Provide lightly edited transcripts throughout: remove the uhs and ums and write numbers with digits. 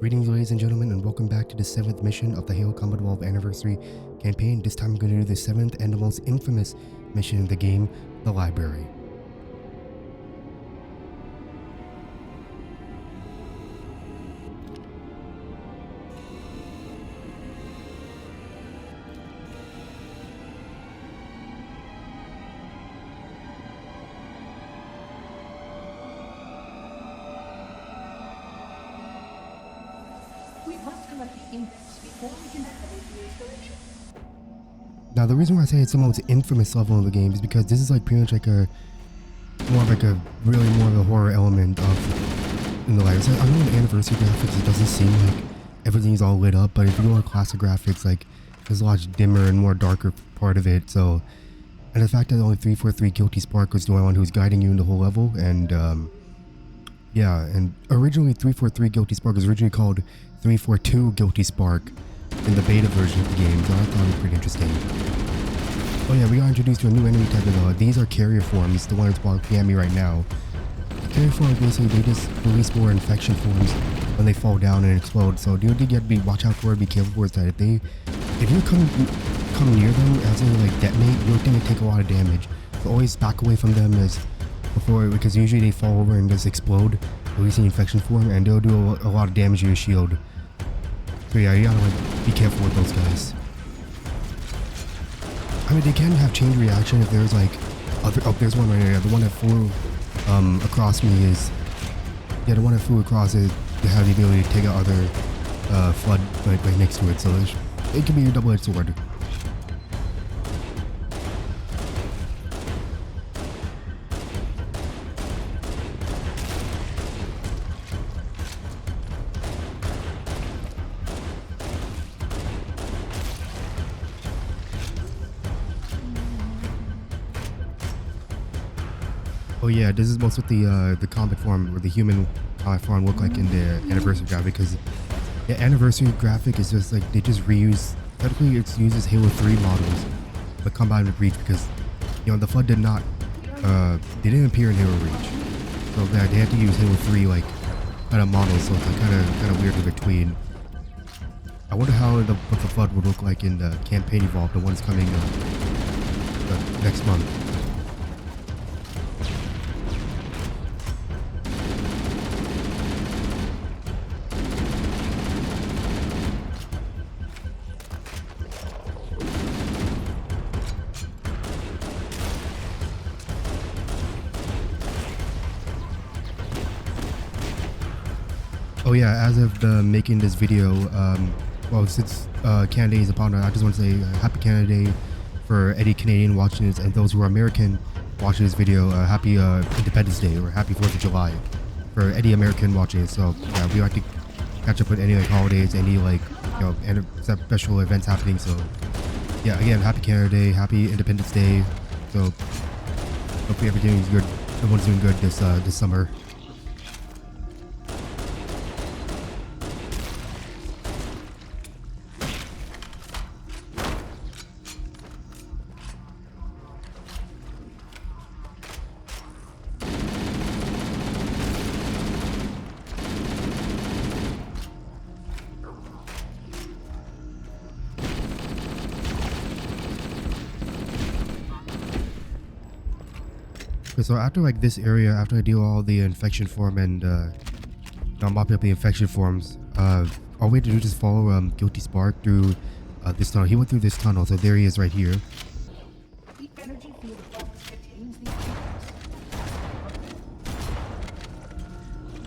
Greetings, ladies and gentlemen, and welcome back to the 7th mission of the Halo Combat Evolved Anniversary campaign. This time I'm going to do the 7th and the most infamous mission in the game, the library. Now, the reason why I say it's the most infamous level in the game is because this is like pretty much like a more of a horror element of in the library. So I know in anniversary graphics it doesn't seem like everything's all lit up, but if you go on classic graphics, like there's a lot dimmer and more darker part of it. So, and the fact that only 343 Guilty Spark was the only one who's guiding you in the whole level, and yeah, and originally 343 Guilty Spark was originally called 342 Guilty Spark in the beta version of the game, so I thought it was pretty interesting. Oh yeah, we got introduced to a new enemy type of these are carrier forms, the one that's walking at me right now. The carrier forms basically they just release more infection forms when they fall down and explode, so you have to be watch out for it, be careful for it, that if you come near them as they like detonate, you're going to take a lot of damage. So always back away from them because usually they fall over and just explode, releasing infection form, and they'll do a lot of damage to your shield. So yeah, you gotta like be careful with those guys. I mean, they can have chain reaction if there's like there's one right here. The one that flew across me is the one that flew across it. They have the ability to take out other flood right next to it, so it can be a double-edged sword. Oh yeah, this is most what the combat form or the human combat form look like in the anniversary graphic, because the anniversary graphic is just like they just reuse. Technically, it uses Halo 3 models, but combined with Reach, because the Flood did not they didn't appear in Halo Reach, so they had to use Halo 3 like kind of models, so it's like kind of weird in between. I wonder how what the Flood would look like in the campaign Evolved, the one that's coming next month. Oh yeah, as of making this video, well, since Canada Day is upon us, I just want to say happy Canada Day for any Canadian watching this, and those who are American watching this video, happy Independence Day, or happy 4th of July for any American watching it. So yeah, we like to catch up with any like holidays, any like special events happening. So yeah, again, happy Canada Day, happy Independence Day. So hopefully everything is good. Everyone's doing good this summer. So after like this area, after I deal all the infection form and mopping up the infection forms, all we have to do is just follow Guilty Spark through this tunnel. He went through this tunnel, so there he is right here.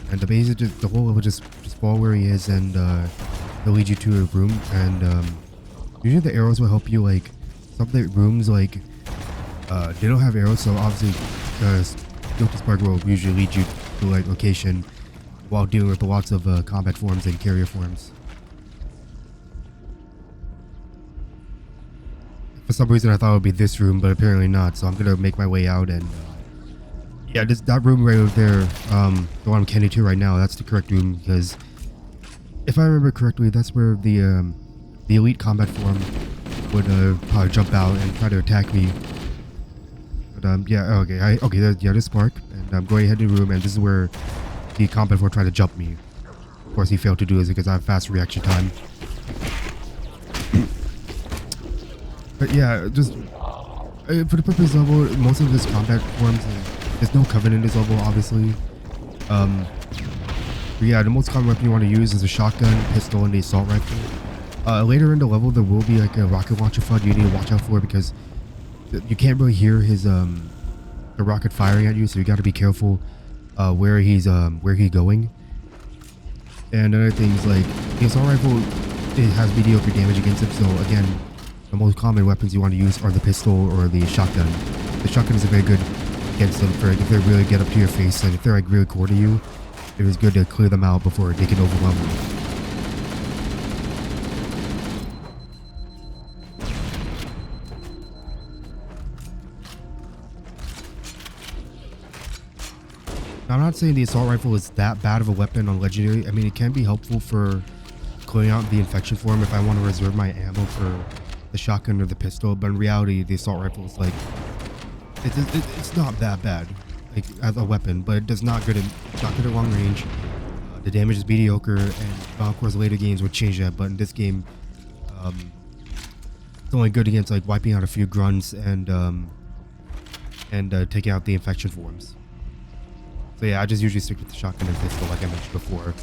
And the whole level just follow where he is, and he'll lead you to a room. And usually the arrows will help you, like some of the rooms like they don't have arrows, so obviously Guilty Spark will usually lead you to like location while dealing with lots of combat forms and carrier forms. For some reason I thought it would be this room, but apparently not, so I'm gonna make my way out, and yeah, that room right over there, the one I'm heading to right now, that's the correct room, because if I remember correctly, that's where the elite combat form would probably jump out and try to attack me. But yeah, okay, there's Spark, and I'm going ahead to the room, and this is where the combat form tried to jump me. course, he failed to do this because I have fast reaction time. But yeah, just for the purpose level, most of his combat forms, there's no covenant in this level, obviously. But yeah, the most common weapon you want to use is a shotgun, pistol, and the assault rifle. Later in the level, there will be like a rocket launcher FUD you need to watch out for because you can't really hear his the rocket firing at you, so you got to be careful where he's going. And other things like the assault rifle, it has mediocre damage against it. So again, the most common weapons you want to use are the pistol or the shotgun. The shotgun is very good against them for if they really get up to your face, and if they're like really core to you, it is good to clear them out before they can overwhelm you. Now, I'm not saying the assault rifle is that bad of a weapon on legendary. I mean, it can be helpful for clearing out the infection form if I want to reserve my ammo for the shotgun or the pistol, but in reality, the assault rifle is like it's not that bad, like as a weapon, but it does not good at long range. The damage is mediocre, and of course later games would change that, but in this game, it's only good against like wiping out a few grunts and taking out the infection forms. So yeah, I just usually stick with the shotgun and pistol like I mentioned before.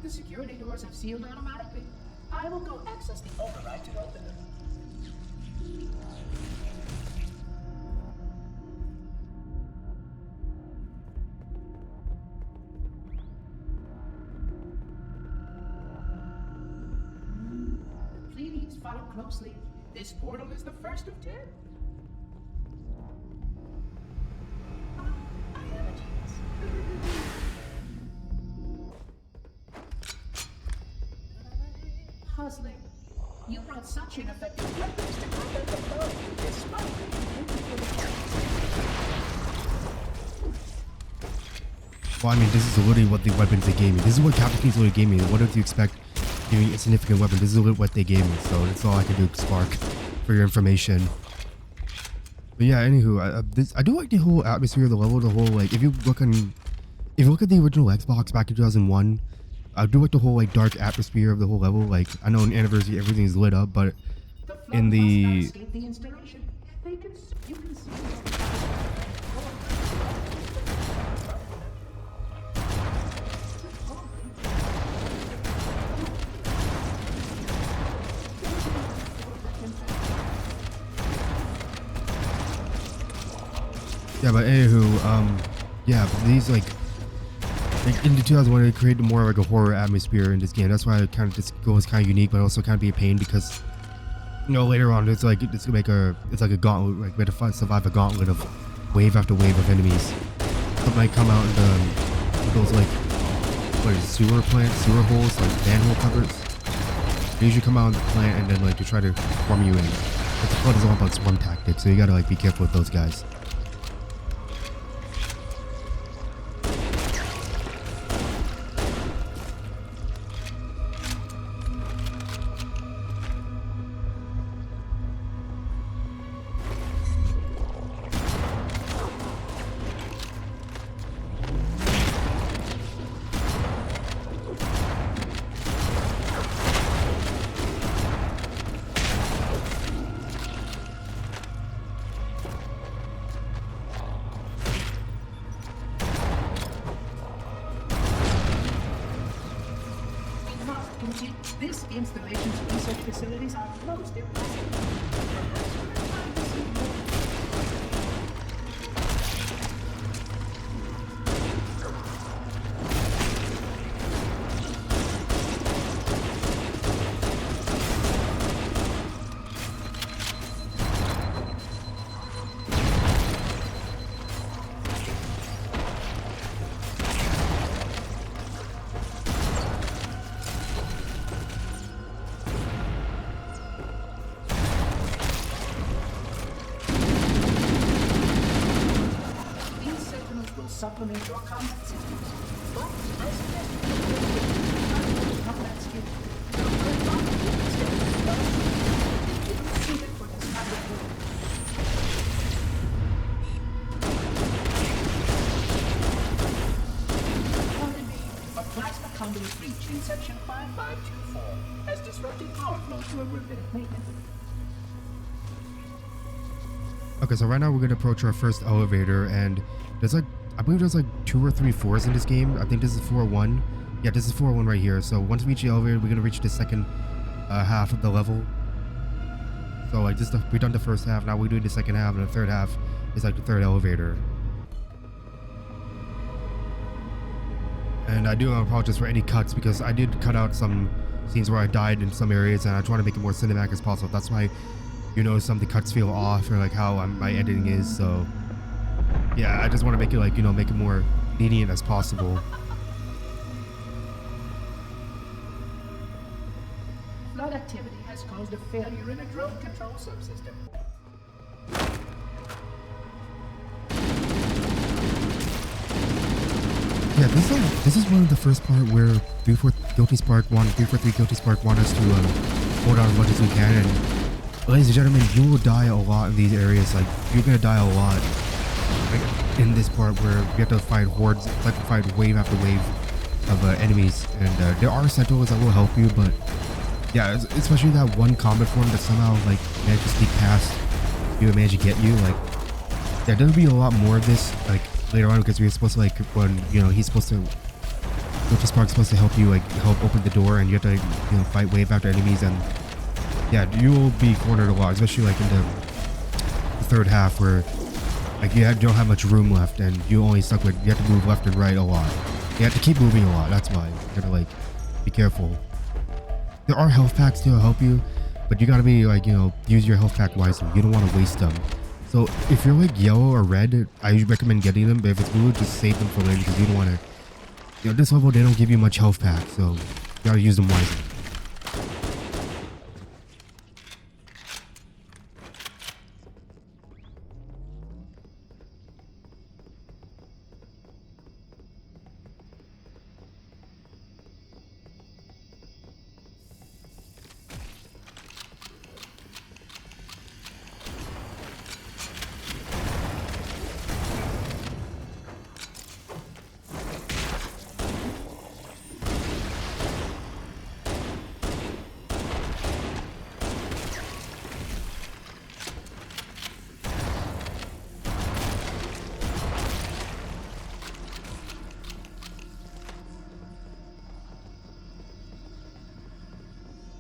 The security doors have sealed automatically. I will go access the override to open them. Please follow closely. This portal is the first of 10. I have a chance. Puzzling. You brought such ineffective weapons to combat the foe, despite Well, I mean, this is literally what the weapons they gave me. This is what Captain Keyes literally gave me. What did you expect giving a significant weapon? This is literally what they gave me, so that's all I can do, Spark, for your information. But yeah, anywho, I do like the whole atmosphere of the level, the whole, like, if you look at the original Xbox back in 2001, I do like the whole, like, dark atmosphere of the whole level. Like, I know in Anniversary everything is lit up, but in the yeah, but anywho, yeah, these like in the 2001 it created more like a horror atmosphere in this game. That's why it kind of just goes kind of unique, but also kind of be a pain because, you know, later on it's like it's like a gauntlet, like we have to survive a gauntlet of wave after wave of enemies. Some might come out in those like what is it, sewer holes, like manhole covers. They usually come out in the plant and then like to try to form you in. But the flood is all about swarm tactics, so you gotta like be careful with those guys. This installation's research facilities are most impressive. These sentinels will supplement your combat systems. But as combat skill, suited for this kind of work. Pardon me, a plasma conduit breach in section 5524 has disrupted power flow to a room of maintenance. Okay, so right now we're gonna approach our first elevator, and there's like, I believe there's like 2 or 3 floors in this game. I think this is floor 1. Yeah, this is floor 1 right here. So once we reach the elevator, we're gonna reach the second half of the level. So like this, we've done the first half. Now we're doing the second half, and the third half is like the third elevator. And I do apologize for any cuts because I did cut out some scenes where I died in some areas, and I try to make it more cinematic as possible. That's why you know some of the cuts feel off, or like how my editing is. So yeah, I just want to make it like, you know, make it more lenient as possible. Flood activity has caused a failure in a drone control subsystem. Yeah, this is one of the first part where 343 Guilty Spark want us to hold on as much as we can. And ladies and gentlemen, you will die a lot in these areas. Like, you're gonna die a lot, like, in this part where you have to fight hordes, like fight wave after wave of enemies. And there are sentinels that will help you, but yeah, especially that one combat form that somehow like managed to sneak past you and managed to get you. Like, yeah, there'll be a lot more of this like later on, because we're supposed to, like, when, you know, he's supposed to, Guilty Spark's supposed to help you, like, help open the door, and you have to, you know, fight wave after enemies. And yeah, you will be cornered a lot, especially like in the third half where like you don't have much room left, and you only stuck with, you have to move left and right a lot. You have to keep moving a lot. That's why you gotta like be careful. There are health packs to help you, but you gotta be like, you know, use your health pack wisely. You don't want to waste them. So if you're like yellow or red, I usually recommend getting them, but if it's blue, just save them for later, because you don't want to, you know, this level they don't give you much health pack, so you gotta use them wisely.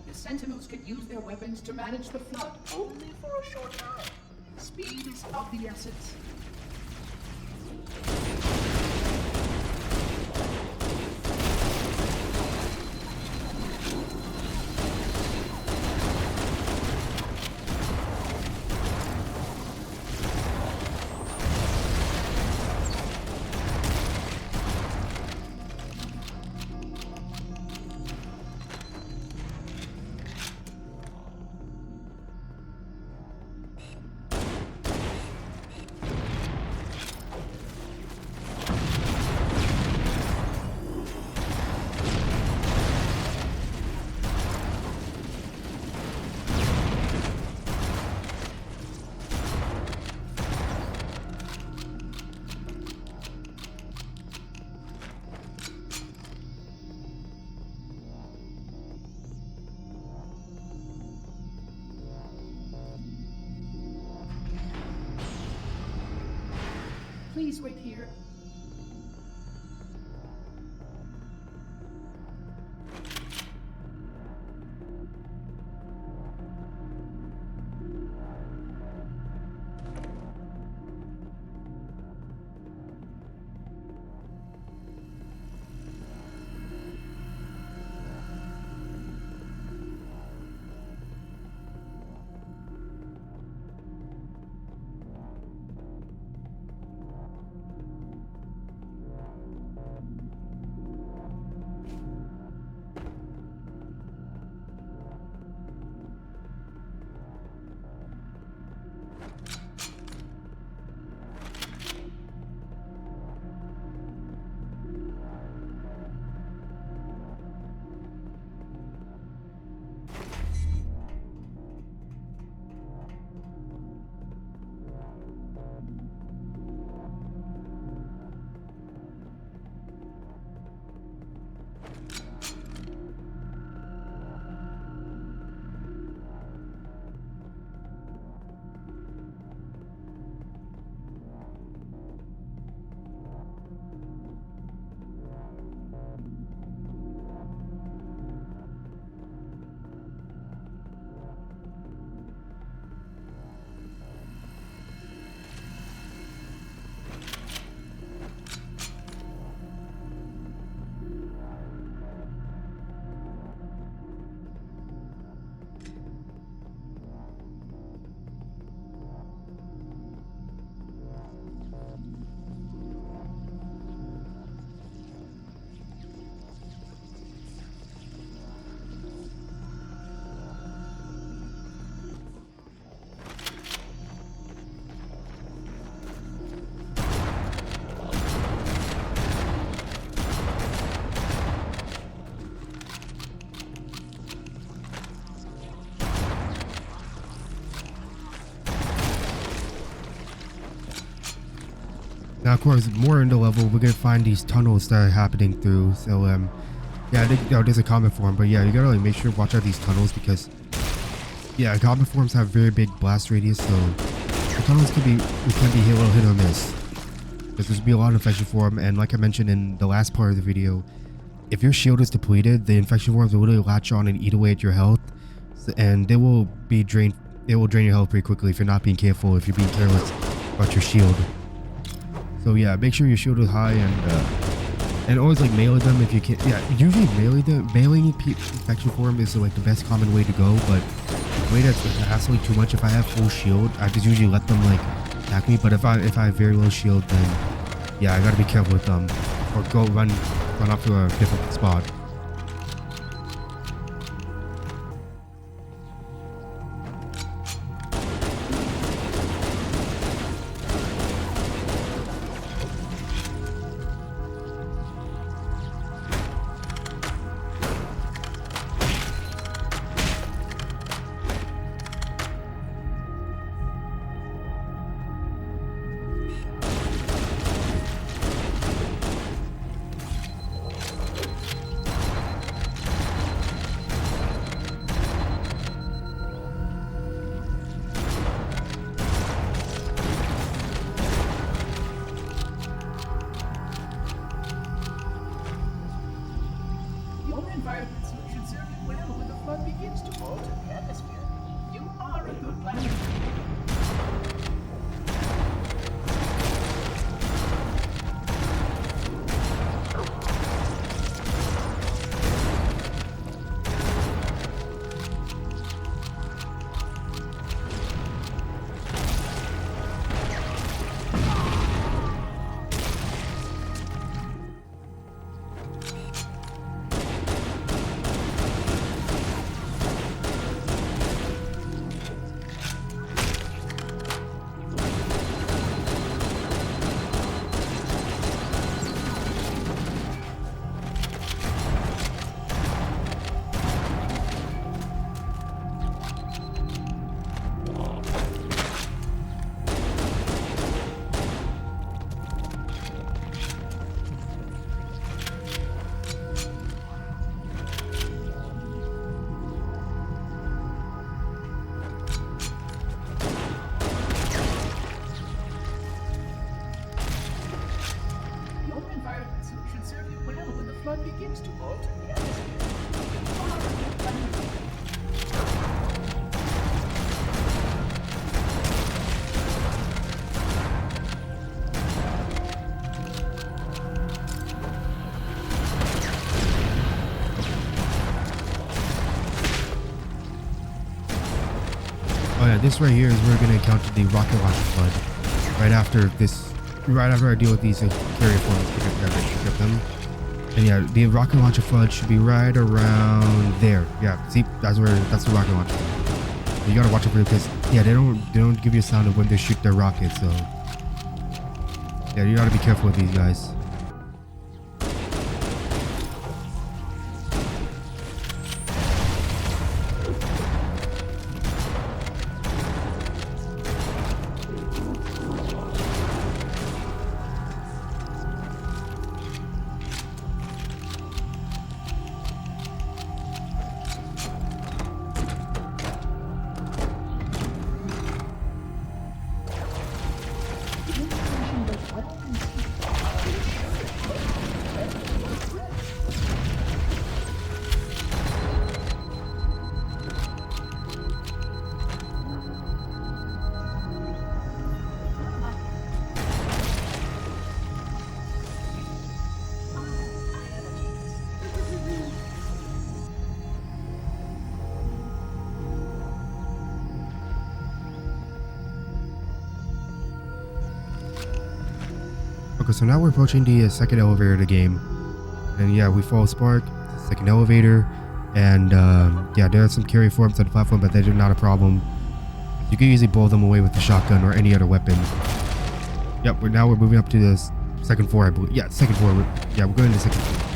The Sentinels can use their weapons to manage the flood only for a short time. Speed is of the essence. Please wait here. Now, of course, more in the level, we're gonna find these tunnels that are happening through. So, yeah, there's a common form, but yeah, you gotta like make sure to watch out these tunnels because, yeah, common forms have very big blast radius, so the tunnels can be a little hit or miss. Because there's gonna be a lot of infection form, and like I mentioned in the last part of the video, if your shield is depleted, the infection forms will literally latch on and eat away at your health, and they will be drained. It will drain your health pretty quickly if you're not being careful, if you're being careless about your shield. So yeah, make sure your shield is high and always like melee them if you can. Yeah, usually meleeing infection form is like the best common way to go, but the way that's hassling too much. If I have full shield, I just usually let them like attack me. But if I have very low shield, then yeah, I gotta be careful with them or go run off to a different spot. Environment should serve you well when the flood begins to alter the atmosphere. You are a good planner. Should serve you well when the flood begins to alter the Oh yeah, this right here is where we're gonna encounter the rocket launcher flood. Right after I deal with these carrier forms, pick up them. And yeah, the rocket launcher flood should be right around there. Yeah, see, that's the rocket launcher. You gotta watch it for it because yeah, they don't give you a sound of when they shoot their rockets. So yeah, you gotta be careful with these guys. Okay, so now we're approaching the second elevator of the game, and yeah, we follow Spark, second elevator, and yeah, there are some carry forms on the platform, but they're not a problem. You can easily blow them away with the shotgun or any other weapon. Yep, we're moving up to the second floor, I believe. Yeah, second floor. We're going to the second floor.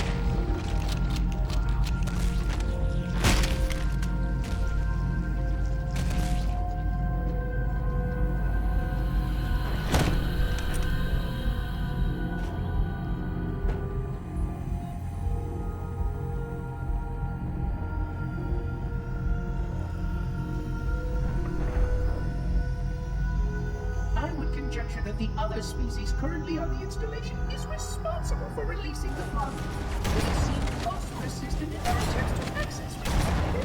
the other species currently on the installation is responsible for releasing the flood. They seem also persistent in their attempts to access the area.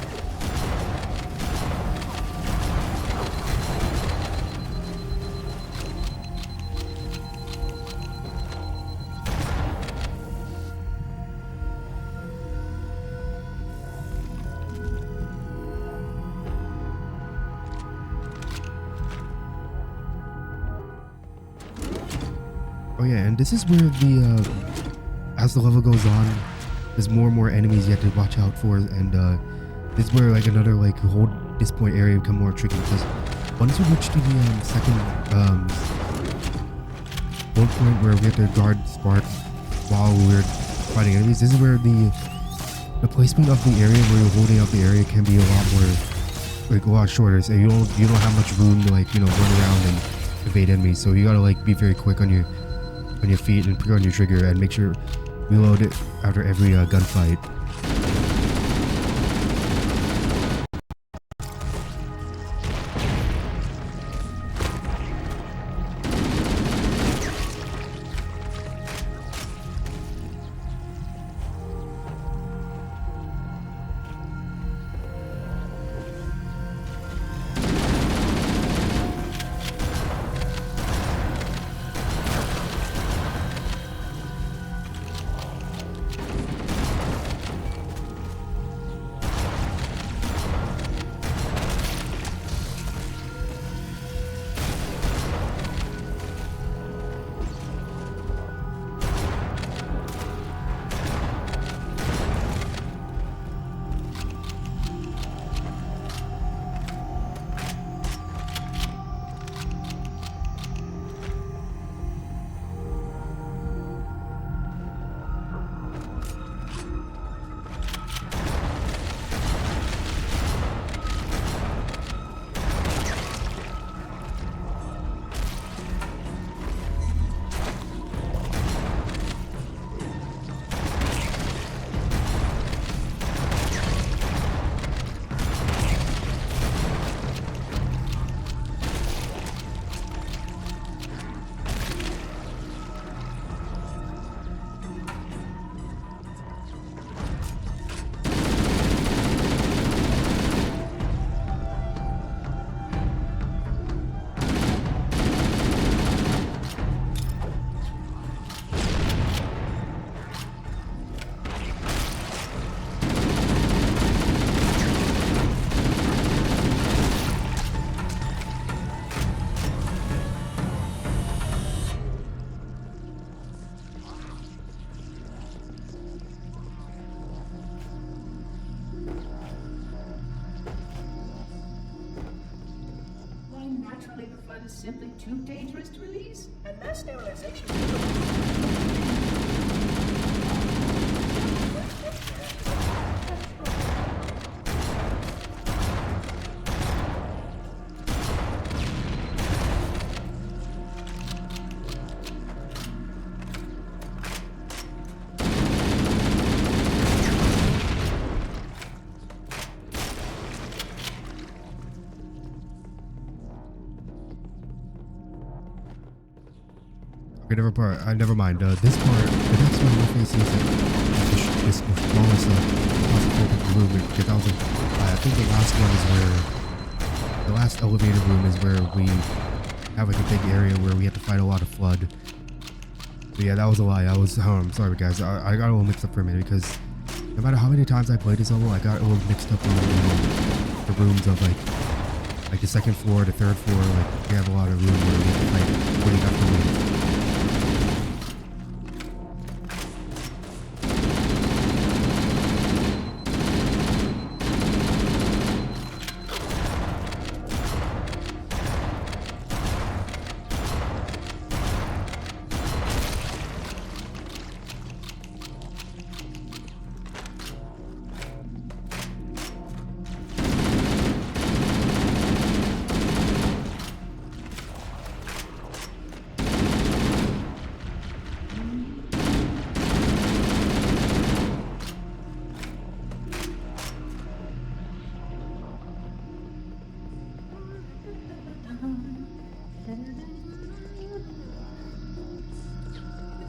Oh yeah, and this is where the as the level goes on, there's more and more enemies you have to watch out for, and this is where like another like whole this point area become more tricky because once we reach to the second one point where we have to guard Spark while we're fighting enemies, this is where the placement of the area where you're holding out the area can be a lot more like a lot shorter, so you don't have much room to like run around and evade enemies. So you gotta like be very quick on your feet and put on your trigger and make sure reload it after every gunfight. Naturally, the flood is simply too dangerous to release, and mass sterilization. Okay, never mind. This part, the next one we're facing is like this smallest claustrophobic room. Because that was I think the last one is where the last elevator room is where we have like a big area where we have to fight a lot of flood. But yeah, that was a lie. I'm sorry guys. I got a little mixed up for a minute because no matter how many times I played this level, I got a little mixed up in the rooms of like the second floor, the third floor. Like we have a lot of room where we have to fight pretty comfortably.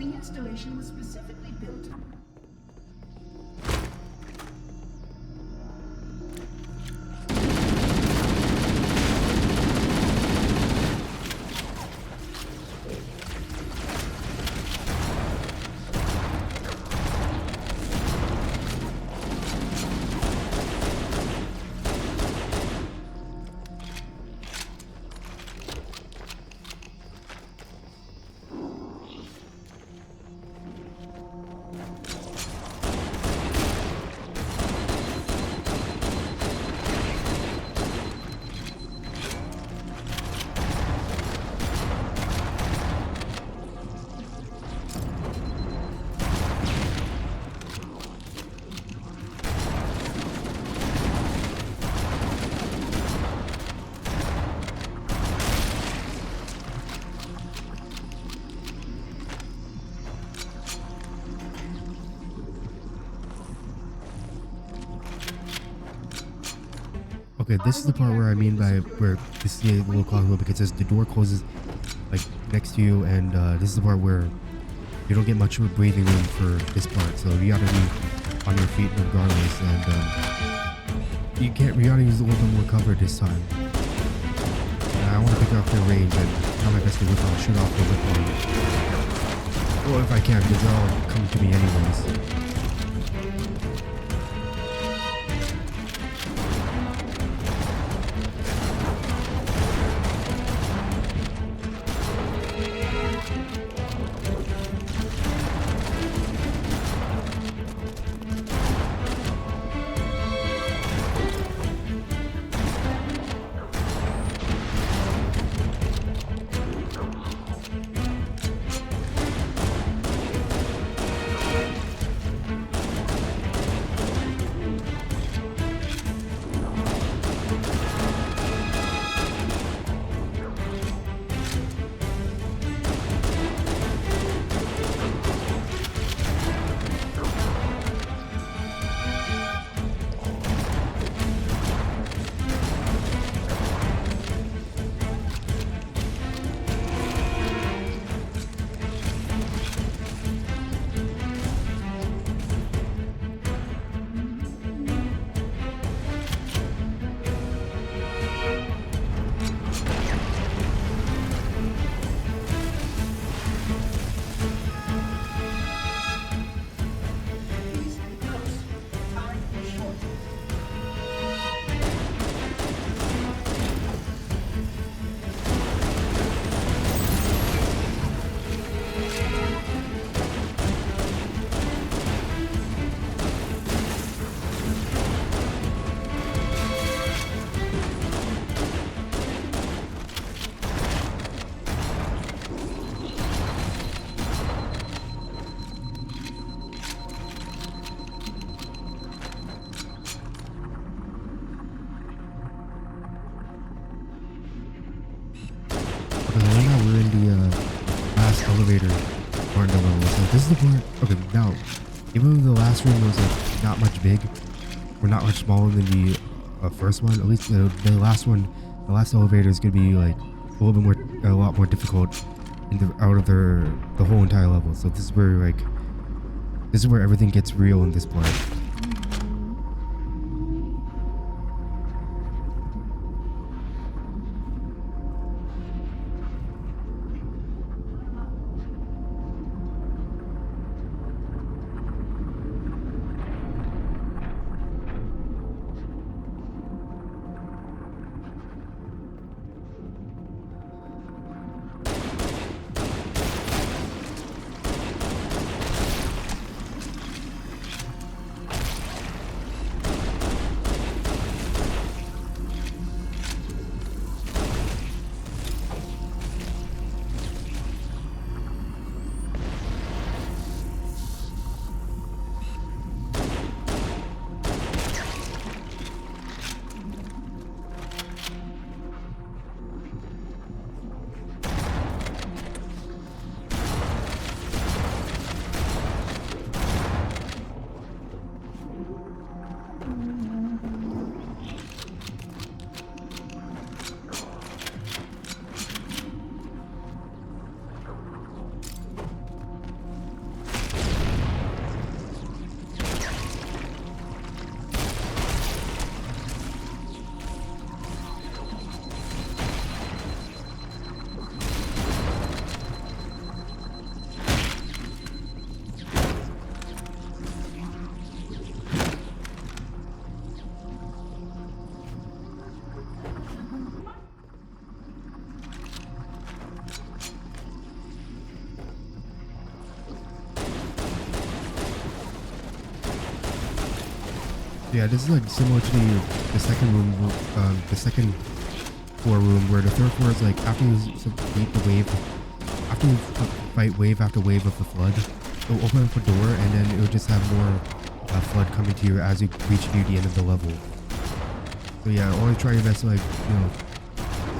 The installation was specifically built. Okay, this is the part where I mean by where this is the little clock because it says the door closes like next to you, and this is the part where you don't get much of a breathing room for this part, so you gotta be on your feet regardless, and you gotta use a little bit more cover this time. And I want to pick up their range and try my best to shoot off the whip on. Well, if I can, because they're all coming to me anyways. Okay, right now we're in the last elevator part of the level. So this is the part. Okay, now, even though the last room was like not much big, or not much smaller than the first one, at least the last one, the last elevator is gonna be like a little bit more, a lot more difficult in the out of the whole entire level. So this is where like, this is where everything gets real in this part. Yeah, this is like similar to the second room, the second floor room, where the third floor is like after you beat the wave, after you fight wave after wave of the flood, it'll open up a door and then it'll just have more flood coming to you as you reach near the end of the level. So yeah, always try your best to like, you know,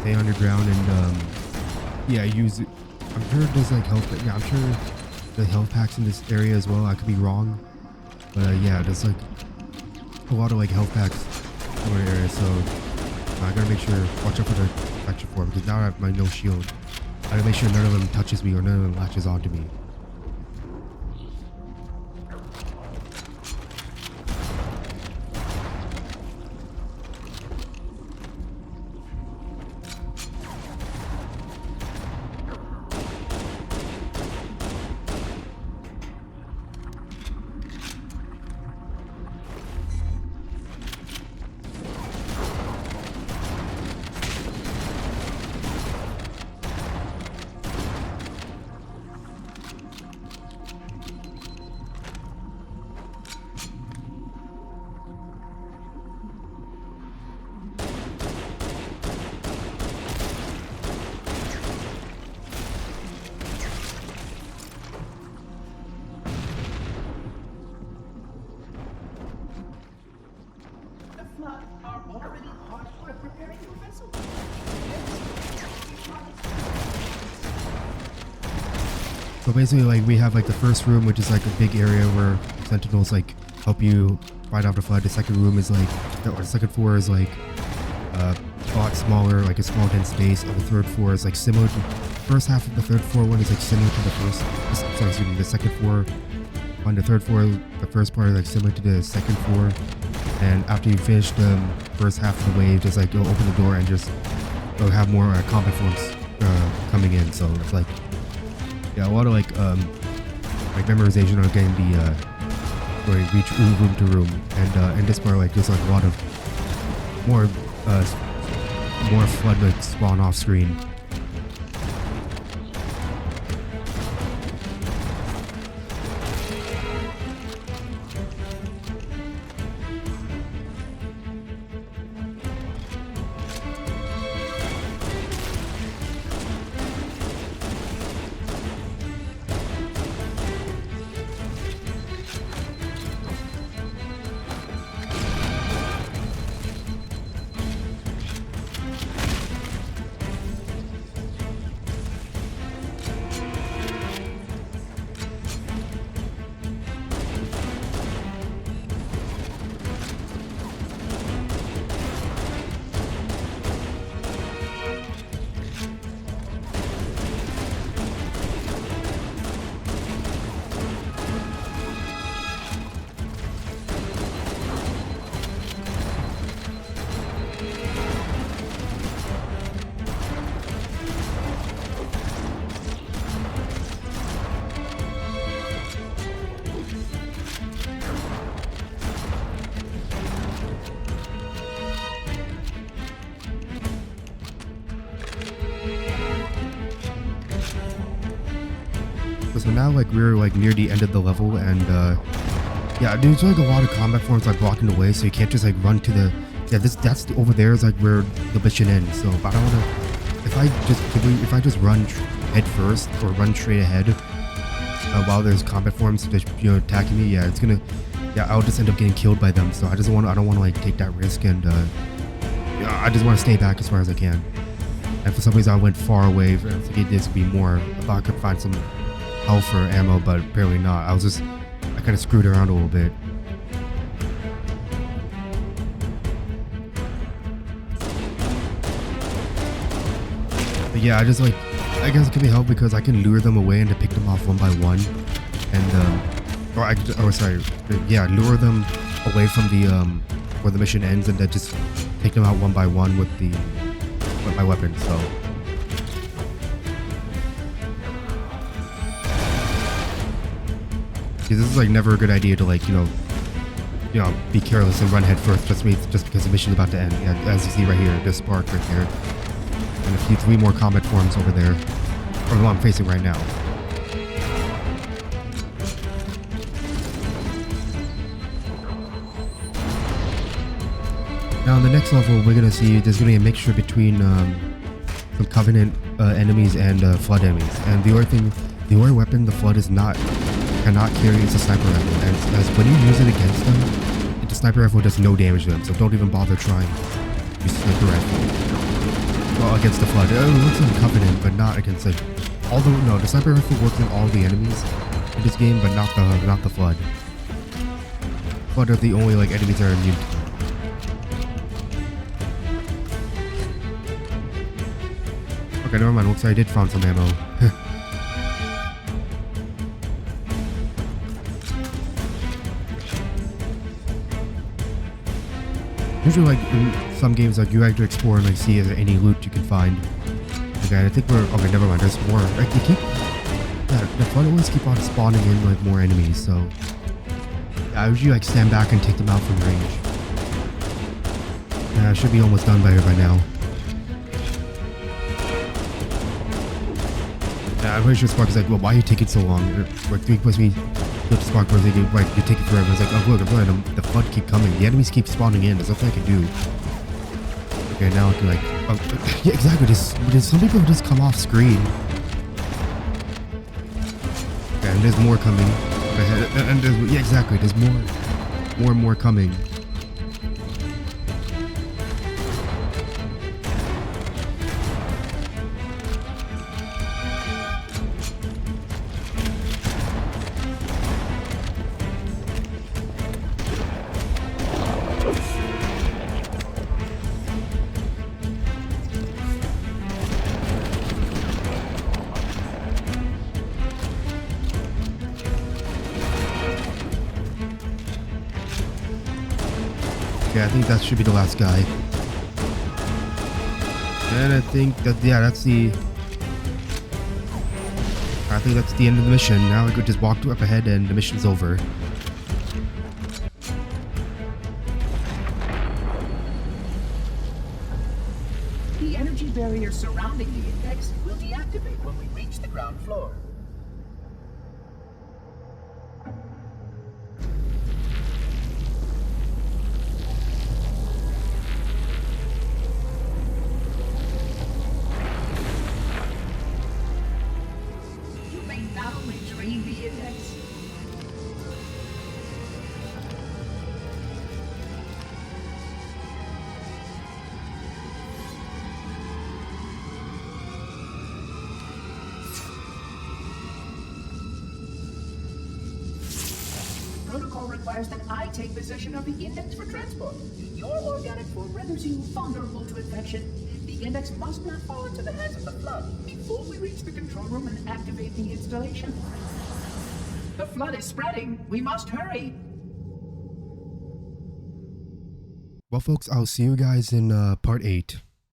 stay underground and yeah, use it. I'm sure there's like health, yeah, I'm sure the health packs in this area as well. I could be wrong, but yeah, there's like a lot of like health packs in the area, so I gotta make sure, watch out for the Spectre form, because now I have my no shield. I gotta make sure none of them touches me or none of them latches onto me. The flood are already hard at preparing your vessel. So basically, like, we have like the first room, which is like a big area where sentinels like help you fight off the flood. The second room is like, or the second floor is like a lot smaller, like a small dense space. And the third floor is like similar to first half of the third floor one is like similar to the first. Sorry, excuse me, the second floor. On the third floor, the first part is like similar to the second floor. And after you finish the first half of the wave, just like you'll open the door and just you'll have more combat forms coming in. So it's like, yeah, a lot of like memorization on getting the where you reach room to room, and in this part, like there's like a lot of more flood like spawn off screen. So now like we're like near the end of the level, and yeah, there's like a lot of combat forms like blocking the way, so you can't just like run to the over there is like where the mission ends. So but I don't want to, if I just run head first or run straight ahead while there's combat forms just, you know, attacking me, yeah, I'll just end up getting killed by them. So I don't want to like take that risk, and yeah, I just want to stay back as far as I can. And for some reason I went far away. I figured this would be more, I thought I could find some health or ammo, but apparently not. I kind of screwed around a little bit. But yeah, I guess it can be helped because I can lure them away and to pick them off one by one, and lure them away from the where the mission ends, and then just take them out one by one with my weapon. So this is like never a good idea to like, you know, be careless and run head first just because the mission's about to end. Yeah, as you see right here, this spark right there, and a few 3 more combat forms over there, or the one I'm facing right now. on the next level, we're gonna see there's gonna be a mixture between some Covenant enemies and Flood enemies. And the only weapon the Flood cannot carry is a sniper rifle. And as when you use it against them, the sniper rifle does no damage to them. So don't even bother trying to use sniper rifle. Well, against the Flood, it works on Covenant, but not against like. Although no, the sniper rifle works on all the enemies in this game, but not the Flood. Flood are the only like enemies that are immune to them. Okay, never mind. Looks like I did find some ammo. Usually, like in some games, like you have to explore and like see if there's any loot you can find. Okay, I think we're okay. Never mind. There's more. Like they keep. Yeah, the Flood always keep on spawning in like more enemies. So yeah, I usually like stand back and take them out from range. Yeah, I should be almost done by now. Yeah, I'm pretty sure Spark is like, well, why are you taking so long? Like 3 plus me, flip Spark, where they like, you take it forever. I was like, oh look, I'm glad the Flood keep coming. The enemies keep spawning in. There's nothing I can do. Okay, now I can like, oh, yeah, exactly. Just some people just come off screen. Okay, and there's more coming. Okay, and there's, yeah, exactly. There's more and more coming. Okay, I think that should be the last guy. And I think that, yeah, that's the... I think that's the end of the mission. Now I could just walk up ahead and the mission's over. The energy barrier surrounding the index will deactivate when we reach the ground floor. You may now retrieve the index. Protocol requires that I take possession of the index for transport. Your organic form renders you vulnerable to infection. The index must not fall into the hands of the Flood before we reach the control room and activate the installation. The Flood is spreading. We must hurry. Well, folks, I'll see you guys in part 8.